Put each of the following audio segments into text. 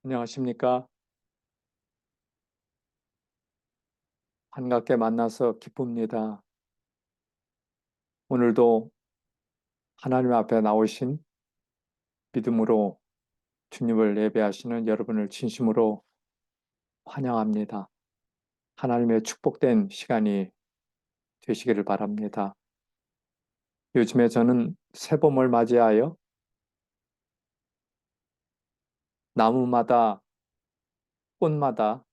안녕하십니까? 반갑게 만나서 기쁩니다. 오늘도 하나님 앞에 나오신 믿음으로 주님을 예배하시는 여러분을 진심으로 환영합니다. 하나님의 축복된 시간이 되시기를 바랍니다. 요즘에 저는 새봄을 맞이하여 나무마다 꽃마다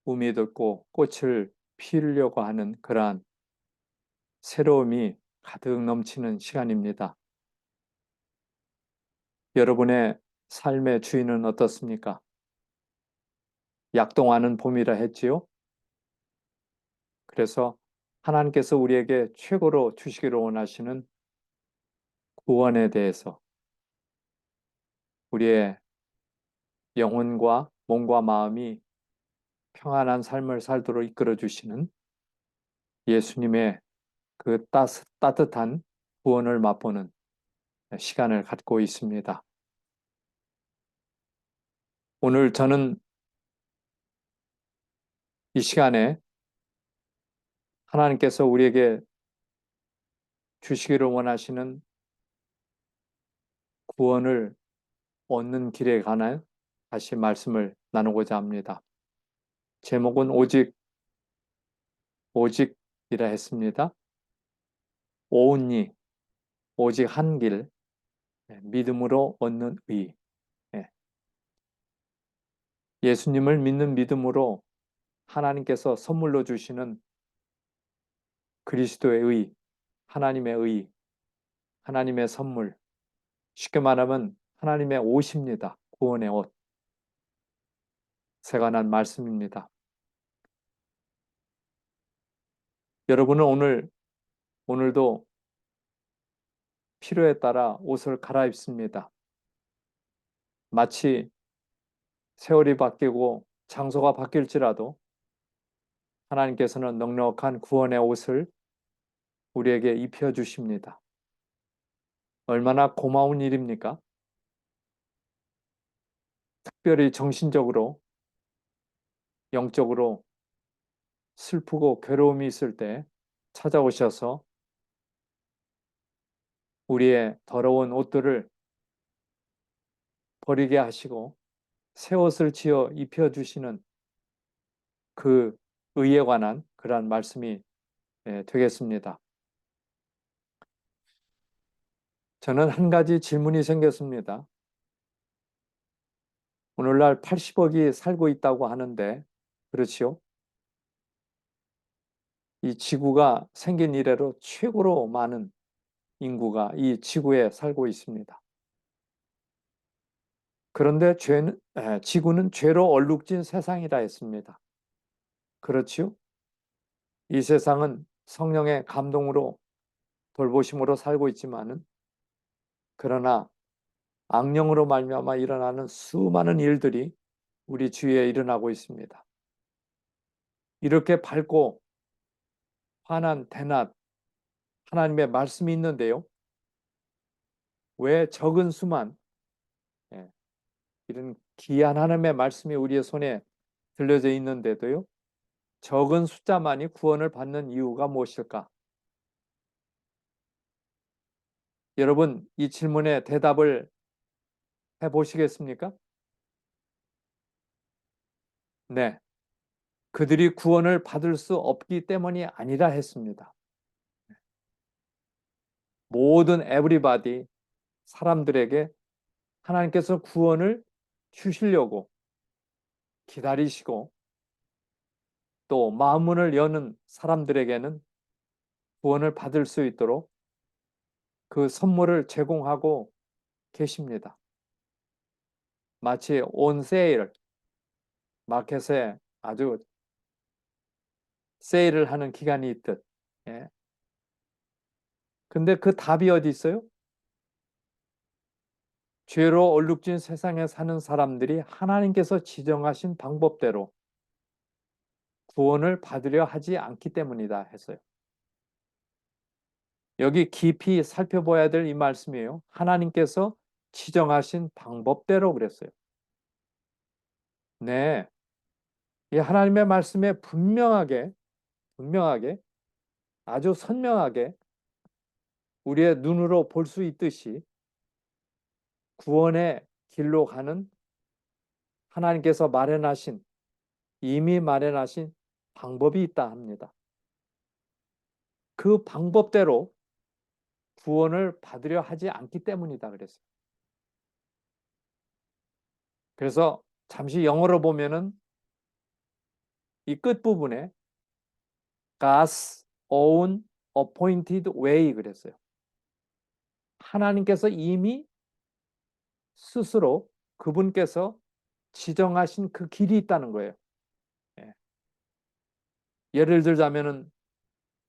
움이 돋고 꽃을 피우려고 하는 그러한 새로움이 가득 넘치는 시간입니다. 여러분의 삶의 주인은 어떻습니까? 약동하는 봄이라 했지요? 그래서 하나님께서 우리에게 최고로 주시기를 원하시는 구원에 대해서 우리의 영혼과 몸과 마음이 평안한 삶을 살도록 이끌어 주시는 예수님의 그 따뜻한 구원을 맛보는 시간을 갖고 있습니다. 오늘 저는 이 시간에 하나님께서 우리에게 주시기를 원하시는 구원을 얻는 길에 관한 다시 말씀을 나누고자 합니다. 제목은 오직이라 했습니다. 오은이 오직 한 길, 믿음으로 얻는 의. 예. 예수님을 믿는 믿음으로 하나님께서 선물로 주시는 그리스도의 의, 하나님의 의, 하나님의 선물. 쉽게 말하면 하나님의 옷입니다. 구원의 옷. 새가 난 말씀입니다. 여러분은 오늘도 필요에 따라 옷을 갈아입습니다. 마치 세월이 바뀌고 장소가 바뀔지라도 하나님께서는 넉넉한 구원의 옷을 우리에게 입혀주십니다. 얼마나 고마운 일입니까? 특별히 정신적으로, 영적으로 슬프고 괴로움이 있을 때 찾아오셔서 우리의 더러운 옷들을 버리게 하시고 새 옷을 지어 입혀주시는 그 의에 관한 그러한 말씀이 되겠습니다. 저는 한 가지 질문이 생겼습니다. 오늘날 80억이 살고 있다고 하는데 그렇지요? 이 지구가 생긴 이래로 최고로 많은 인구가 이 지구에 살고 있습니다. 그런데 지구는 죄로 얼룩진 세상이라 했습니다. 그렇지요? 이 세상은 성령의 감동으로 돌보심으로 살고 있지만은 그러나 악령으로 말미암아 일어나는 수많은 일들이 우리 주위에 일어나고 있습니다. 이렇게 밝고 환한 대낮 하나님의 말씀이 있는데요. 왜 적은 수만 예, 이런 귀한 하나님의 말씀이 우리의 손에 들려져 있는데도요. 적은 숫자만이 구원을 받는 이유가 무엇일까? 여러분, 이 질문에 대답을 해보시겠습니까? 네. 그들이 구원을 받을 수 없기 때문이 아니라 했습니다. 모든 everybody, 사람들에게 하나님께서 구원을 주시려고 기다리시고 또 마음문을 여는 사람들에게는 구원을 받을 수 있도록 그 선물을 제공하고 계십니다. 마치 on sale, 마켓에 아주 세일을 하는 기간이 있듯. 예. 근데 그 답이 어디 있어요? 죄로 얼룩진 세상에 사는 사람들이 하나님께서 지정하신 방법대로 구원을 받으려 하지 않기 때문이다 했어요. 여기 깊이 살펴봐야 될 이 말씀이에요. 하나님께서 지정하신 방법대로 그랬어요. 네. 이 하나님의 말씀에 분명하게, 아주 선명하게 우리의 눈으로 볼 수 있듯이 구원의 길로 가는 하나님께서 이미 마련하신 방법이 있다 합니다. 그 방법대로 구원을 받으려 하지 않기 때문이다 그랬어요. 그래서 잠시 영어로 보면은 이 끝부분에 God's own appointed way 그랬어요. 하나님께서 이미 스스로 그분께서 지정하신 그 길이 있다는 거예요. 예. 예를 들자면은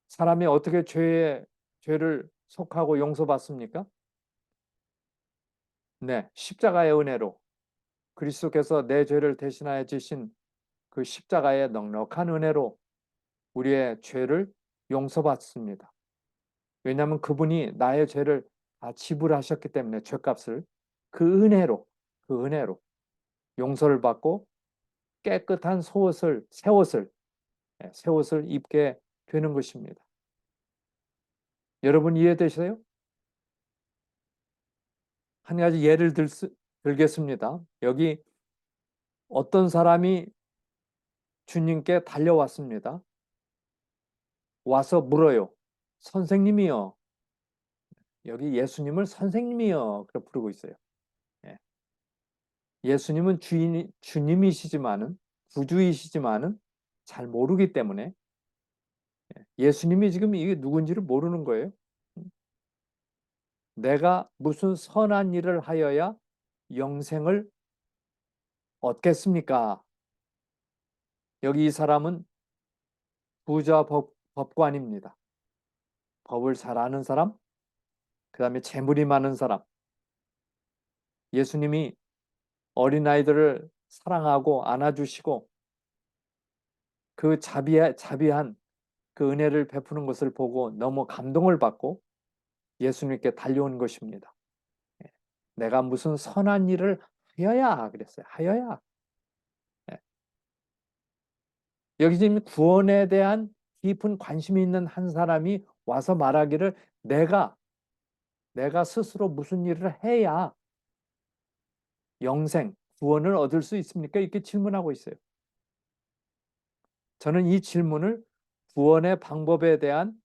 사람이 어떻게 죄를 속하고 용서받습니까? 네, 십자가의 은혜로 그리스도께서 내 죄를 대신하여 지신 그 십자가의 넉넉한 은혜로 우리의 죄를 용서받습니다. 왜냐하면 그분이 나의 죄를 다 지불하셨기 때문에 죄값을 그 은혜로 용서를 받고 깨끗한 새 옷을 입게 되는 것입니다. 여러분 이해되세요? 한 가지 들겠습니다. 여기 어떤 사람이 주님께 달려왔습니다. 와서 물어요. 선생님이요. 여기 예수님을 선생님이요. 그렇게 부르고 있어요. 예. 예수님은 주님이시지만은, 구주이시지만은 잘 모르기 때문에 예수님이 지금 이게 누군지를 모르는 거예요. 내가 무슨 선한 일을 하여야 영생을 얻겠습니까? 여기 이 사람은 부자 법관입니다. 법을 잘 아는 사람, 그 다음에 재물이 많은 사람. 예수님이 어린아이들을 사랑하고 안아주시고 그 자비한 그 은혜를 베푸는 것을 보고 너무 감동을 받고 예수님께 달려온 것입니다. 내가 무슨 선한 일을 하여야 그랬어요. 하여야. 여기 지금 구원에 대한 깊은 관심이 있는 한 사람이 와서 말하기를 내가 스스로 무슨 일을 해야 구원을 얻을 수 있습니까? 이렇게 질문하고 있어요. 저는 이 질문을 구원의 방법에 대한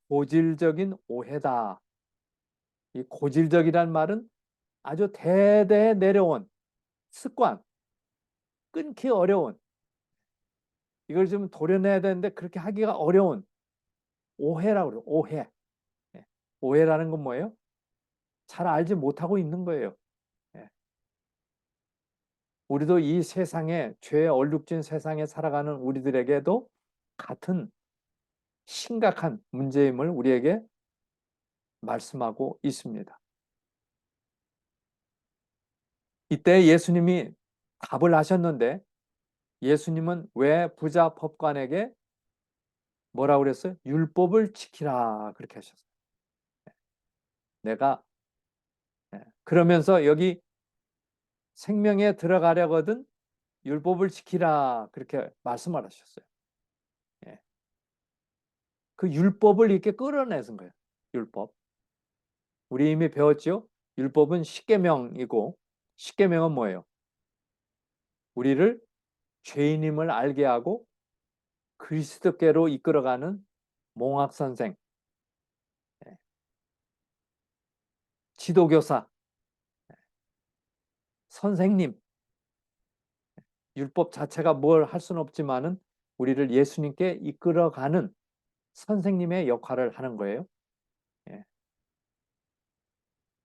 고질적인 오해다. 이 고질적이란 말은 아주 대대에 내려온 습관, 끊기 어려운, 이걸 좀 도려내야 되는데 그렇게 하기가 어려운 오해라고 그래요. 오해. 오해라는 건 뭐예요? 잘 알지 못하고 있는 거예요. 우리도 이 세상에, 죄에 얼룩진 세상에 살아가는 우리들에게도 같은 심각한 문제임을 우리에게 말씀하고 있습니다. 이때 예수님이 답을 하셨는데 예수님은 왜 부자 법관에게 뭐라고 그랬어요? 율법을 지키라 그렇게 하셨어요. 내가 그러면서 여기 생명에 들어가려거든 율법을 지키라 그렇게 말씀을 하셨어요. 그 율법을 이렇게 끌어내신 거예요. 율법. 우리 이미 배웠죠? 율법은 십계명이고 십계명은 뭐예요? 우리를 죄인임을 알게 하고 그리스도께로 이끌어가는 몽학선생, 지도교사, 선생님, 율법 자체가 뭘 할 수는 없지만은 우리를 예수님께 이끌어가는 선생님의 역할을 하는 거예요.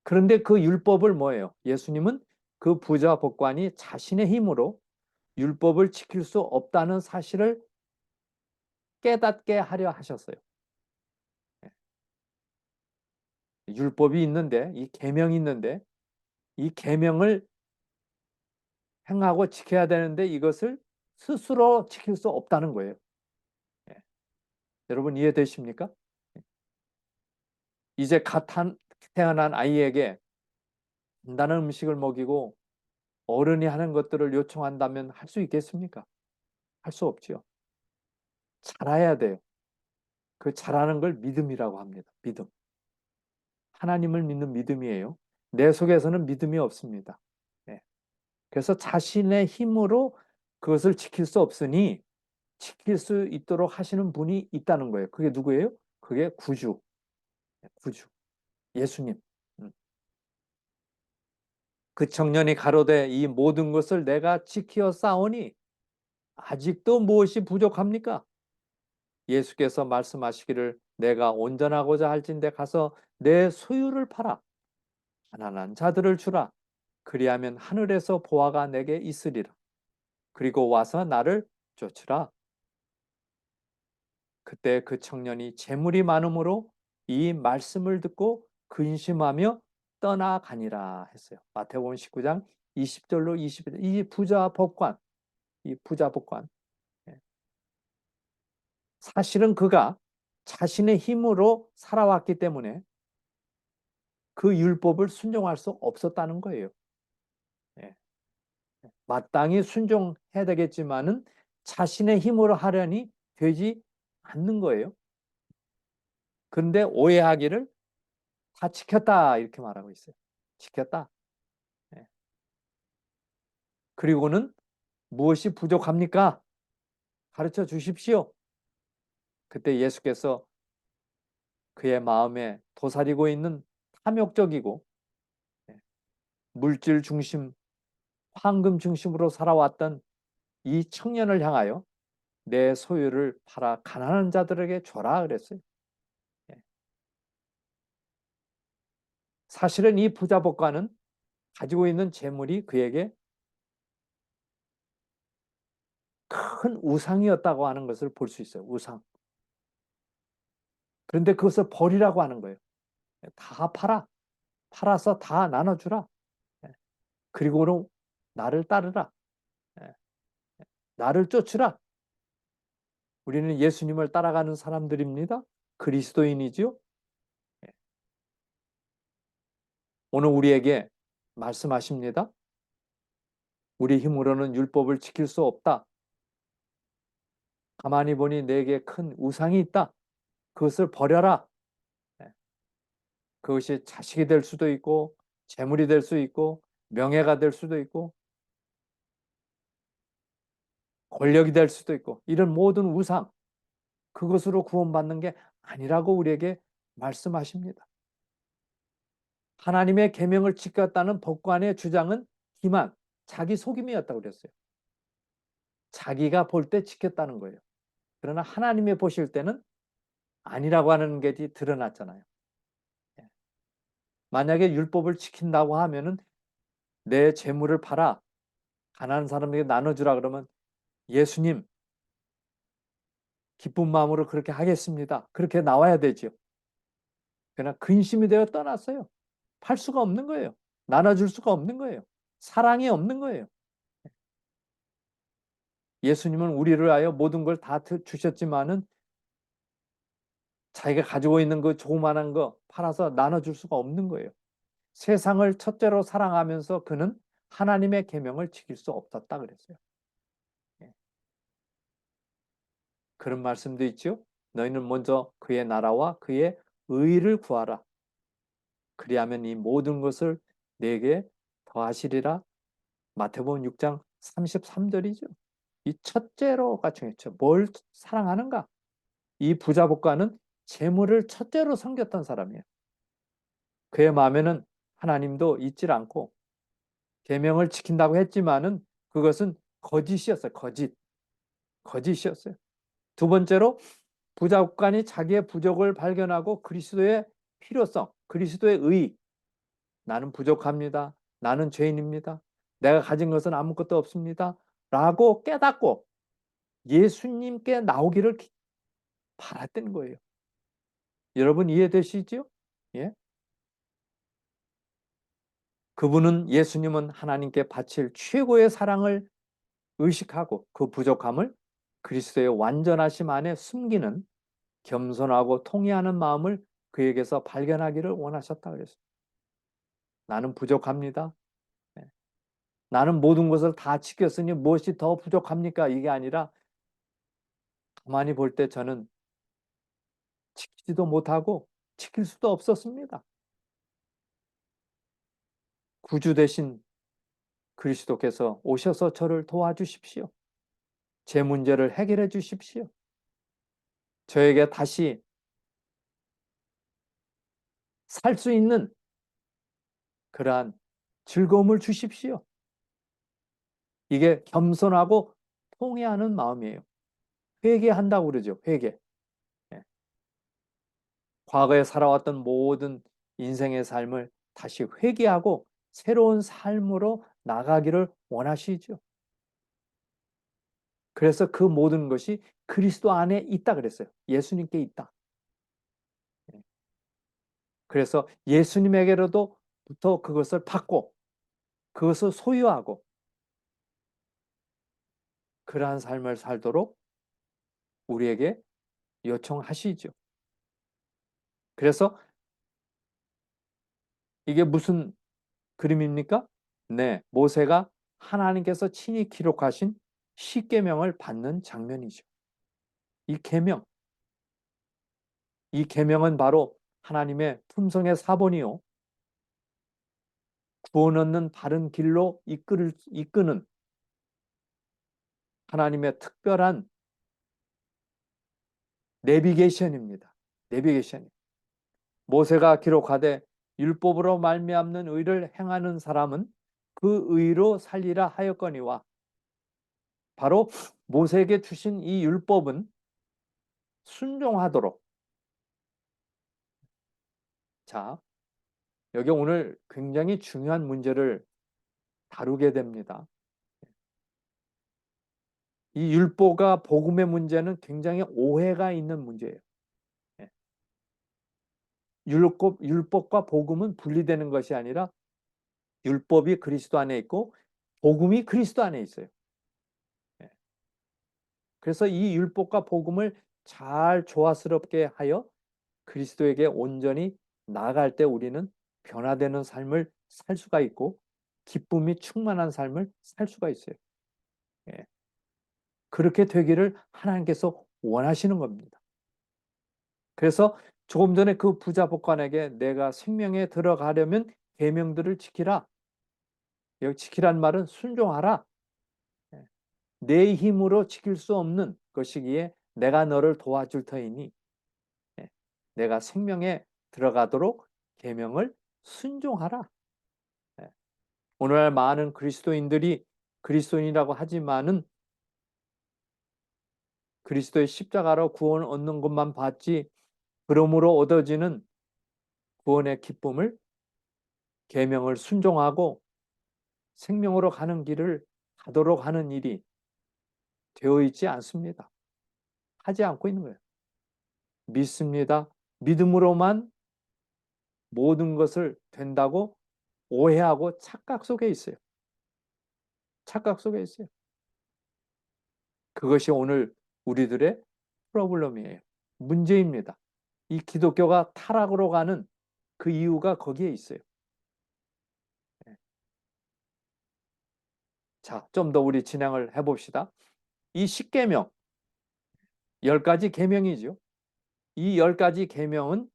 그런데 그 율법을 뭐예요? 예수님은 그 부자 법관이 자신의 힘으로 율법을 지킬 수 없다는 사실을 깨닫게 하려 하셨어요. 율법이 있는데, 이 계명이 있는데 이 계명을 행하고 지켜야 되는데 이것을 스스로 지킬 수 없다는 거예요. 여러분 이해되십니까? 이제 태어난 아이에게 단단한 음식을 먹이고 어른이 하는 것들을 요청한다면 할 수 있겠습니까? 할 수 없지요. 잘해야 돼요. 그 잘하는 걸 믿음이라고 합니다. 믿음. 하나님을 믿는 믿음이에요. 내 속에서는 믿음이 없습니다. 네. 그래서 자신의 힘으로 그것을 지킬 수 없으니 지킬 수 있도록 하시는 분이 있다는 거예요. 그게 누구예요? 그게 구주. 구주. 예수님. 음. 그 청년이 가로되 이 모든 것을 내가 지키어 싸우니 아직도 무엇이 부족합니까? 예수께서 말씀하시기를 내가 온전하고자 할진대 가서 내 소유를 팔아 가난한 자들을 주라. 그리하면 하늘에서 보화가 내게 있으리라. 그리고 와서 나를 쫓으라. 그때 그 청년이 재물이 많음으로 이 말씀을 듣고 근심하며 떠나가니라 했어요. 마태복음 19장 20절로 21절. 이 부자 법관, 이 부자 법관. 사실은 그가 자신의 힘으로 살아왔기 때문에 그 율법을 순종할 수 없었다는 거예요. 마땅히 순종해야 되겠지만은 자신의 힘으로 하려니 되지 않는 거예요. 그런데 오해하기를 다 지켰다 이렇게 말하고 있어요. 지켰다. 그리고는 무엇이 부족합니까? 가르쳐 주십시오. 그때 예수께서 그의 마음에 도사리고 있는 탐욕적이고 물질 중심, 황금 중심으로 살아왔던 이 청년을 향하여 내 소유를 팔아 가난한 자들에게 줘라 그랬어요. 사실은 이 부자 법관은 가지고 있는 재물이 그에게 큰 우상이었다고 하는 것을 볼 수 있어요. 우상. 그런데 그것을 버리라고 하는 거예요. 다 팔아. 팔아서 다 나눠주라. 그리고는 나를 따르라. 나를 쫓으라. 우리는 예수님을 따라가는 사람들입니다. 그리스도인이지요. 오늘 우리에게 말씀하십니다. 우리 힘으로는 율법을 지킬 수 없다. 가만히 보니 내게 큰 우상이 있다. 그것을 버려라. 그것이 자식이 될 수도 있고 재물이 될 수 있고 명예가 될 수도 있고 권력이 될 수도 있고 이런 모든 우상 그것으로 구원받는 게 아니라고 우리에게 말씀하십니다. 하나님의 계명을 지켰다는 법관의 주장은 기만, 자기 속임이었다고 그랬어요. 자기가 볼 때 지켰다는 거예요. 그러나 하나님이 보실 때는 아니라고 하는 게 드러났잖아요. 만약에 율법을 지킨다고 하면은 내 재물을 팔아 가난한 사람에게 나눠주라 그러면 예수님 기쁜 마음으로 그렇게 하겠습니다. 그렇게 나와야 되죠. 그러나 근심이 되어 떠났어요. 팔 수가 없는 거예요. 나눠줄 수가 없는 거예요. 사랑이 없는 거예요. 예수님은 우리를 위하여 모든 걸 다 주셨지만은 자기가 가지고 있는 그 조그만한 거 팔아서 나눠줄 수가 없는 거예요. 세상을 첫째로 사랑하면서 그는 하나님의 계명을 지킬 수 없었다 그랬어요. 그런 말씀도 있죠. 너희는 먼저 그의 나라와 그의 의를 구하라. 그리하면 이 모든 것을 내게 더하시리라. 마태복음 6장 33절이죠. 이 첫째로가 중요했죠. 뭘 사랑하는가? 이 부자 법관은 재물을 첫째로 섬겼던 사람이에요. 그의 마음에는 하나님도 있질 않고 계명을 지킨다고 했지만은 그것은 거짓이었어요. 거짓이었어요. 두 번째로 부자 법관이 자기의 부족을 발견하고 그리스도의 필요성, 그리스도의 의, 나는 부족합니다. 나는 죄인입니다. 내가 가진 것은 아무것도 없습니다. 라고 깨닫고 예수님께 나오기를 바랐던 거예요. 여러분 이해되시죠? 예? 그분은 예수님은 하나님께 바칠 최고의 사랑을 의식하고 그 부족함을 그리스도의 완전하심 안에 숨기는 겸손하고 통회하는 마음을 그에게서 발견하기를 원하셨다 그랬어요. 나는 부족합니다. 나는 모든 것을 다 지켰으니 무엇이 더 부족합니까? 이게 아니라 가만히 볼 때 저는 지키지도 못하고 지킬 수도 없었습니다. 구주 대신 그리스도께서 오셔서 저를 도와주십시오. 제 문제를 해결해 주십시오. 저에게 다시 살 수 있는 그러한 즐거움을 주십시오. 이게 겸손하고 통회하는 마음이에요. 회개한다고 그러죠. 회개. 예. 과거에 살아왔던 모든 인생의 삶을 다시 회개하고 새로운 삶으로 나가기를 원하시죠. 그래서 그 모든 것이 그리스도 안에 있다 그랬어요. 예수님께 있다. 예. 그래서 예수님에게로부터 그것을 받고 그것을 소유하고 그러한 삶을 살도록 우리에게 요청하시죠. 그래서 이게 무슨 그림입니까? 네, 모세가 하나님께서 친히 기록하신 십계명을 받는 장면이죠. 이 계명, 이 계명은 바로 하나님의 품성의 사본이요, 구원 얻는 바른 길로 이끄는 하나님의 특별한 내비게이션입니다. 내비게이션. 모세가 기록하되 율법으로 말미암는 의를 행하는 사람은 그 의로 살리라 하였거니와, 바로 모세에게 주신 이 율법은 순종하도록. 자, 여기 오늘 굉장히 중요한 문제를 다루게 됩니다. 이 율법과 복음의 문제는 굉장히 오해가 있는 문제예요. 예. 율법과 복음은 분리되는 것이 아니라 율법이 그리스도 안에 있고 복음이 그리스도 안에 있어요. 예. 그래서 이 율법과 복음을 잘 조화스럽게 하여 그리스도에게 온전히 나아갈 때 우리는 변화되는 삶을 살 수가 있고 기쁨이 충만한 삶을 살 수가 있어요. 예. 그렇게 되기를 하나님께서 원하시는 겁니다. 그래서 조금 전에 그 부자 복관에게 내가 생명에 들어가려면 계명들을 지키라. 여기 지키란 말은 순종하라. 예. 내 힘으로 지킬 수 없는 것이기에 내가 너를 도와줄 터이니, 예. 내가 생명에 들어가도록 계명을 순종하라. 예. 오늘날 많은 그리스도인들이 그리스도인이라고 하지만은 그리스도의 십자가로 구원 얻는 것만 봤지, 그러므로 얻어지는 구원의 기쁨을, 계명을 순종하고 생명으로 가는 길을 가도록 하는 일이 되어 있지 않습니다. 하지 않고 있는 거예요. 믿습니다. 믿음으로만 모든 것을 된다고 오해하고 착각 속에 있어요. 착각 속에 있어요. 그것이 오늘 우리들의 프로블럼이에요. 문제입니다. 이 기독교가 타락으로 가는 그 이유가 거기에 있어요. 자, 좀 더 우리 진행을 해봅시다. 이 십계명, 10가지 계명이죠. 이 10가지 계명은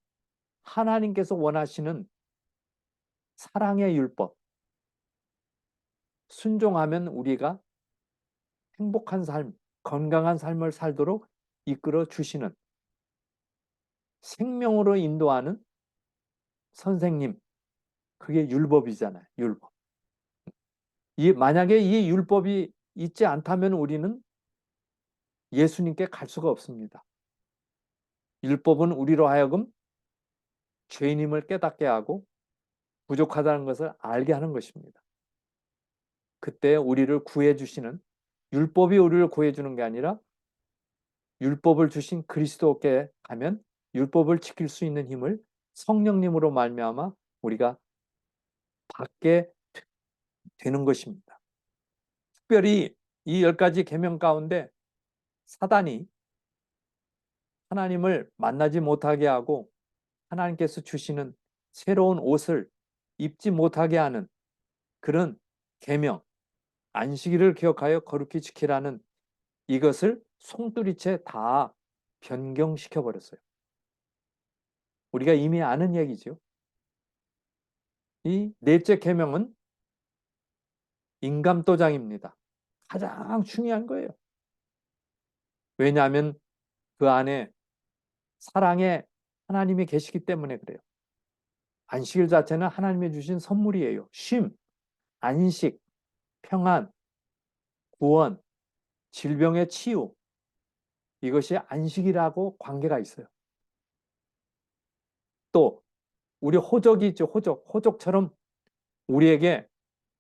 하나님께서 원하시는 사랑의 율법, 순종하면 우리가 행복한 삶, 건강한 삶을 살도록 이끌어 주시는 생명으로 인도하는 선생님, 그게 율법이잖아요. 율법. 만약에 이 율법이 있지 않다면 우리는 예수님께 갈 수가 없습니다. 율법은 우리로 하여금 죄인임을 깨닫게 하고 부족하다는 것을 알게 하는 것입니다. 그때 우리를 구해주시는, 율법이 우리를 구해주는 게 아니라 율법을 주신 그리스도께 가면 율법을 지킬 수 있는 힘을 성령님으로 말미암아 우리가 받게 되는 것입니다. 특별히 이 10가지 계명 가운데 사단이 하나님을 만나지 못하게 하고 하나님께서 주시는 새로운 옷을 입지 못하게 하는 그런 계명, 안식일을 기억하여 거룩히 지키라는 이것을 송두리째 다 변경시켜 버렸어요. 우리가 이미 아는 얘기죠. 이 넷째 계명은 인감도장입니다. 가장 중요한 거예요. 왜냐하면 그 안에 사랑의 하나님이 계시기 때문에 그래요. 안식일 자체는 하나님이 주신 선물이에요. 쉼, 안식, 평안, 구원, 질병의 치유. 이것이 안식이라고 관계가 있어요. 또 우리 호적이 있죠. 호적처럼 우리에게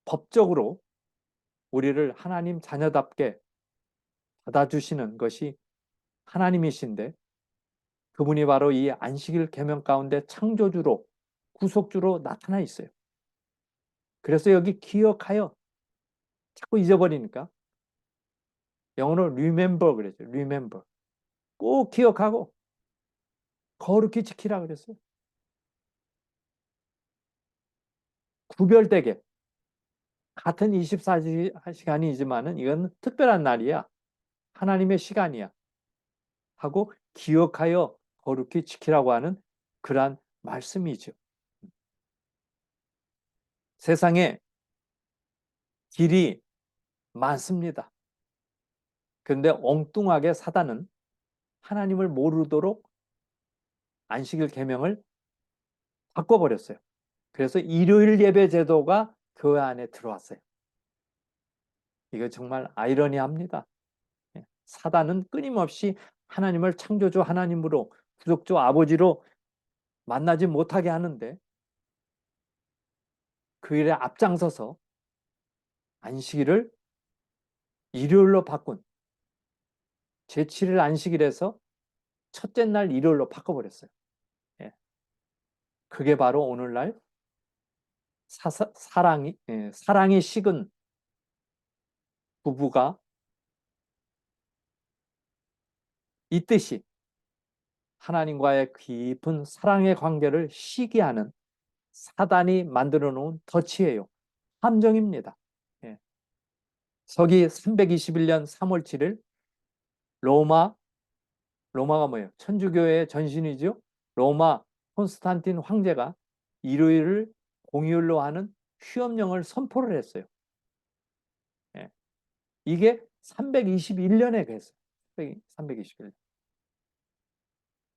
법적으로 우리를 하나님 자녀답게 받아주시는 것이 하나님이신데, 그분이 바로 이 안식일 계명 가운데 창조주로, 구속주로 나타나 있어요. 그래서 여기 기억하여, 자꾸 잊어버리니까 영어로 remember 그랬죠. remember. 꼭 기억하고 거룩히 지키라 그랬어요. 구별되게. 같은 24시간이지만은 이건 특별한 날이야. 하나님의 시간이야. 하고 기억하여 거룩히 지키라고 하는 그러한 말씀이죠. 세상에 길이 많습니다. 그런데 엉뚱하게 사단은 하나님을 모르도록 안식일 계명을 바꿔버렸어요. 그래서 일요일 예배 제도가 교회 안에 들어왔어요. 이거 정말 아이러니합니다. 사단은 끊임없이 하나님을 창조주 하나님으로, 구속주 아버지로 만나지 못하게 하는데, 그 일에 앞장서서 안식일을 일요일로 바꾼, 제7일 안식일에서 첫째 날 일요일로 바꿔버렸어요. 그게 바로 오늘날 사랑이 식은 부부가 있듯이 하나님과의 깊은 사랑의 관계를 시기하는 사단이 만들어 놓은 덫이에요. 함정입니다. 서기 321년 3월 7일 로마가 뭐예요? 천주교의 전신이죠. 로마 콘스탄틴 황제가 일요일을 공휴일로 하는 휴업령을 선포를 했어요. 이게 321년에 그랬어요. 321년.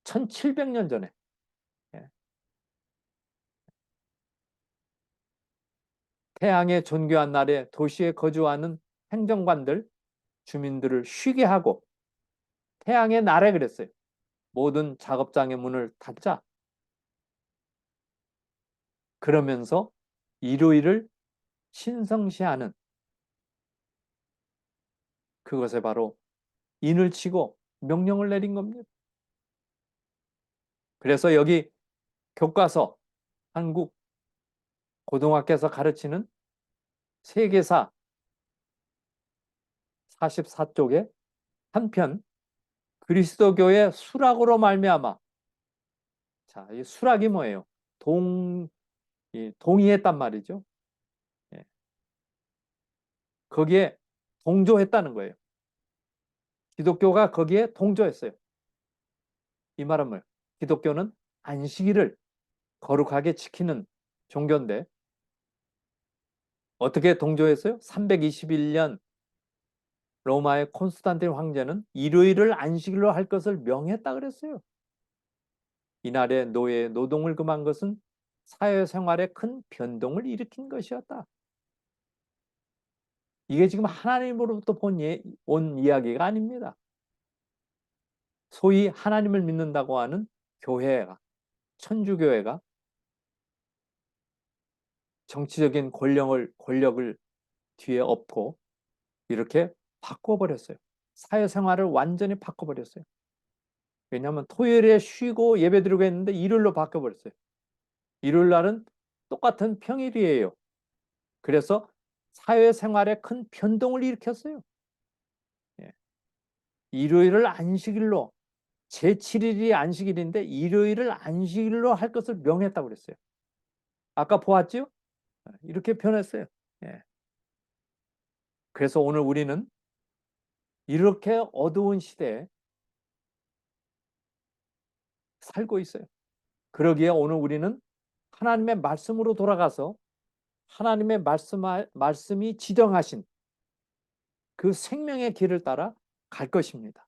1700년 전에. 태양의 존귀한 날에 도시에 거주하는 행정관들, 주민들을 쉬게 하고 태양의 날에 그랬어요. 모든 작업장의 문을 닫자. 그러면서 일요일을 신성시하는, 그것에 바로 인을 치고 명령을 내린 겁니다. 그래서 여기 교과서, 한국 고등학교에서 가르치는 세계사 44쪽에 한편 그리스도교의 수락으로 말미암아, 자, 이 수락이 뭐예요? 동의했단 말이죠. 거기에 동조했다는 거예요. 기독교가 거기에 동조했어요. 이 말은 뭐예요? 기독교는 안식일을 거룩하게 지키는 종교인데 어떻게 동조했어요? 321년 로마의 콘스탄틴 황제는 일요일을 안식일로 할 것을 명했다 그랬어요. 이날에 노동을 금한 것은 사회생활에 큰 변동을 일으킨 것이었다. 이게 지금 하나님으로부터 온 이야기가 아닙니다. 소위 하나님을 믿는다고 하는 교회가, 천주교회가 정치적인 권력을 뒤에 업고 이렇게 바꿔버렸어요. 사회생활을 완전히 바꿔버렸어요. 왜냐하면 토요일에 쉬고 예배드리고 했는데 일요일로 바꿔버렸어요. 일요일 날은 똑같은 평일이에요. 그래서 사회생활에 큰 변동을 일으켰어요. 일요일을 안식일로, 제7일이 안식일인데 일요일을 안식일로 할 것을 명했다고 그랬어요. 아까 보았죠? 이렇게 변했어요. 그래서 오늘 우리는 이렇게 어두운 시대에 살고 있어요. 그러기에 오늘 우리는 하나님의 말씀으로 돌아가서 하나님의 말씀이 지정하신 그 생명의 길을 따라 갈 것입니다.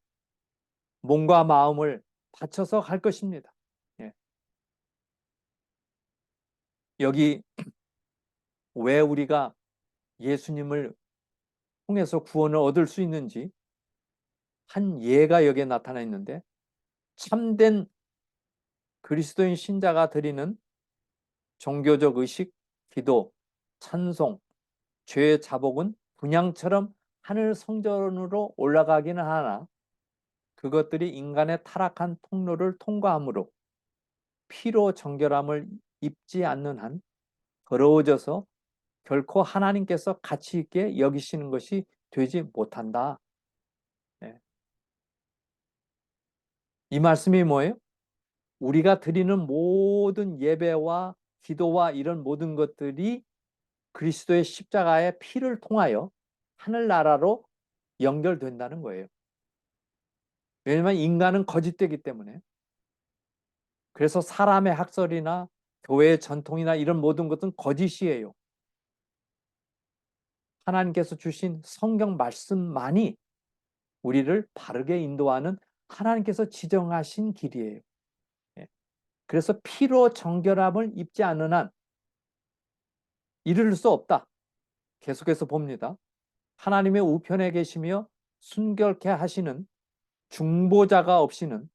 몸과 마음을 바쳐서 갈 것입니다. 예. 여기 왜 우리가 예수님을 통해서 구원을 얻을 수 있는지 한 예가 여기에 나타나 있는데, 참된 그리스도인 신자가 드리는 종교적 의식, 기도, 찬송, 죄의 자복은 분향처럼 하늘 성전으로 올라가기는 하나 그것들이 인간의 타락한 통로를 통과함으로 피로 정결함을 입지 않는 한 더러워져서 결코 하나님께서 가치 있게 여기시는 것이 되지 못한다. 네. 이 말씀이 뭐예요? 우리가 드리는 모든 예배와 기도와 이런 모든 것들이 그리스도의 십자가의 피를 통하여 하늘나라로 연결된다는 거예요. 왜냐하면 인간은 거짓되기 때문에. 그래서 사람의 학설이나 교회의 전통이나 이런 모든 것은 거짓이에요. 하나님께서 주신 성경 말씀만이 우리를 바르게 인도하는 하나님께서 지정하신 길이에요. 그래서 피로 정결함을 입지 않는 한 이룰 수 없다. 계속해서 봅니다. 하나님의 우편에 계시며 순결케 하시는 중보자가 없이는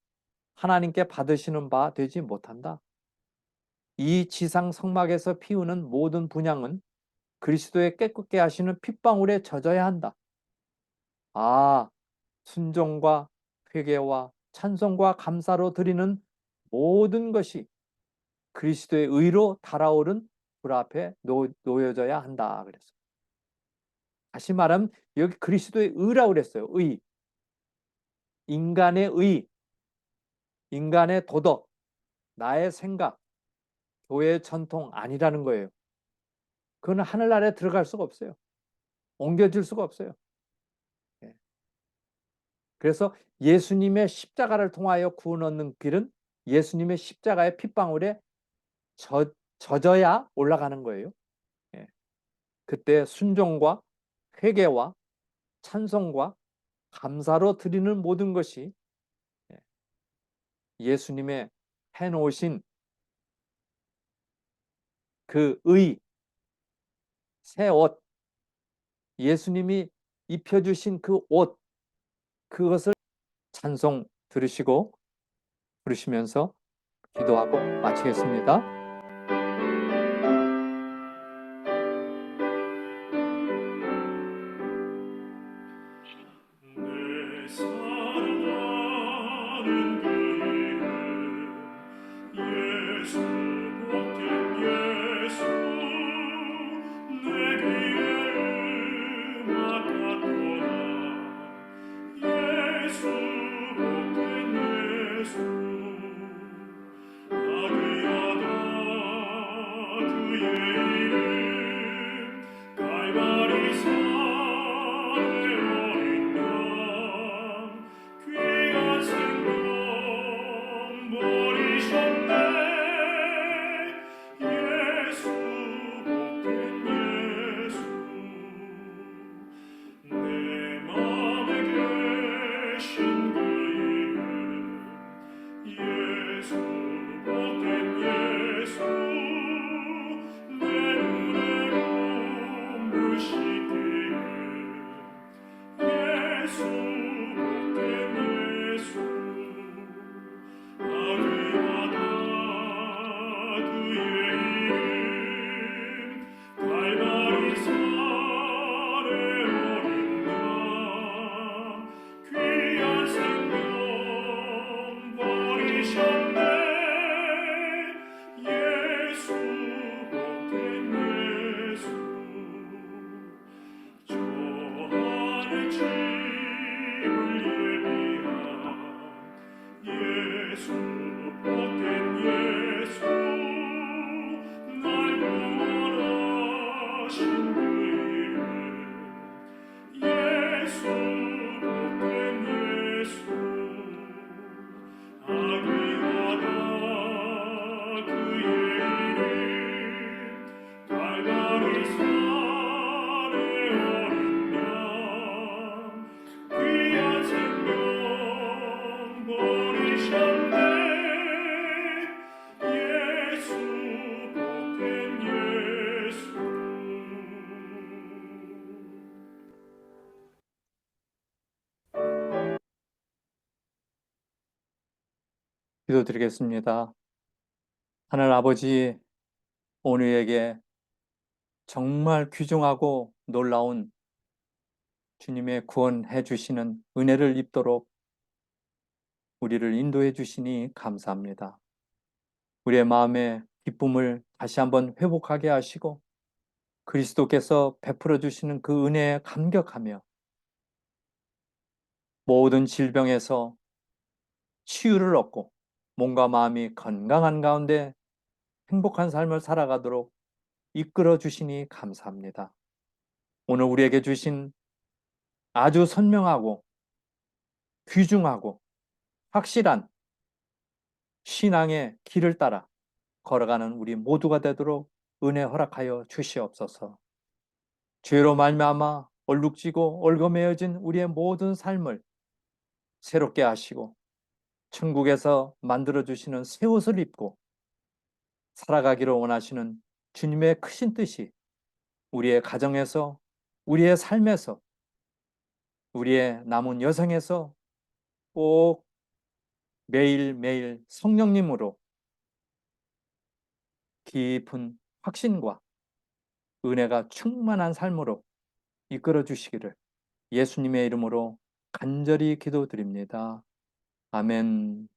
하나님께 받으시는 바 되지 못한다. 이 지상 성막에서 피우는 모든 분향은 그리스도의 깨끗게 하시는 핏방울에 젖어야 한다. 아, 순종과 회개와 찬송과 감사로 드리는 모든 것이 그리스도의 의로 달아오른 불 앞에 놓여져야 한다. 그랬어요. 다시 말하면 여기 그리스도의 의라고 그랬어요. 의. 인간의 의, 인간의 도덕, 나의 생각, 교회의 전통 아니라는 거예요. 그건 하늘나라에 들어갈 수가 없어요. 옮겨질 수가 없어요. 그래서 예수님의 십자가를 통하여 구원 얻는 길은 예수님의 십자가의 핏방울에 젖어야 올라가는 거예요. 그때 순종과 회개와 찬송과 감사로 드리는 모든 것이 예수님의 해놓으신 그 의, 새 옷, 예수님이 입혀주신 그 옷, 그것을 찬송 들으시고 부르시면서 기도하고 마치겠습니다. 기도드리겠습니다. 하늘 아버지, 오늘에게 정말 귀중하고 놀라운 주님의 구원해 주시는 은혜를 입도록 우리를 인도해 주시니 감사합니다. 우리의 마음의 기쁨을 다시 한번 회복하게 하시고 그리스도께서 베풀어 주시는 그 은혜에 감격하며 모든 질병에서 치유를 얻고 몸과 마음이 건강한 가운데 행복한 삶을 살아가도록 이끌어 주시니 감사합니다. 오늘 우리에게 주신 아주 선명하고 귀중하고 확실한 신앙의 길을 따라 걸어가는 우리 모두가 되도록 은혜 허락하여 주시옵소서. 죄로 말미암아 얼룩지고 얼거매어진 우리의 모든 삶을 새롭게 하시고 천국에서 만들어주시는 새 옷을 입고 살아가기를 원하시는 주님의 크신 뜻이 우리의 가정에서, 우리의 삶에서, 우리의 남은 여생에서 꼭 매일매일 성령님으로 깊은 확신과 은혜가 충만한 삶으로 이끌어 주시기를 예수님의 이름으로 간절히 기도드립니다. 아멘.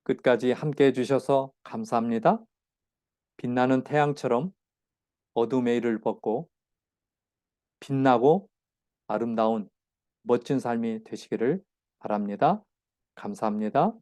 끝까지 함께 해주셔서 감사합니다. 빛나는 태양처럼 어둠의 일을 벗고 빛나고 아름다운 멋진 삶이 되시기를 바랍니다. 감사합니다.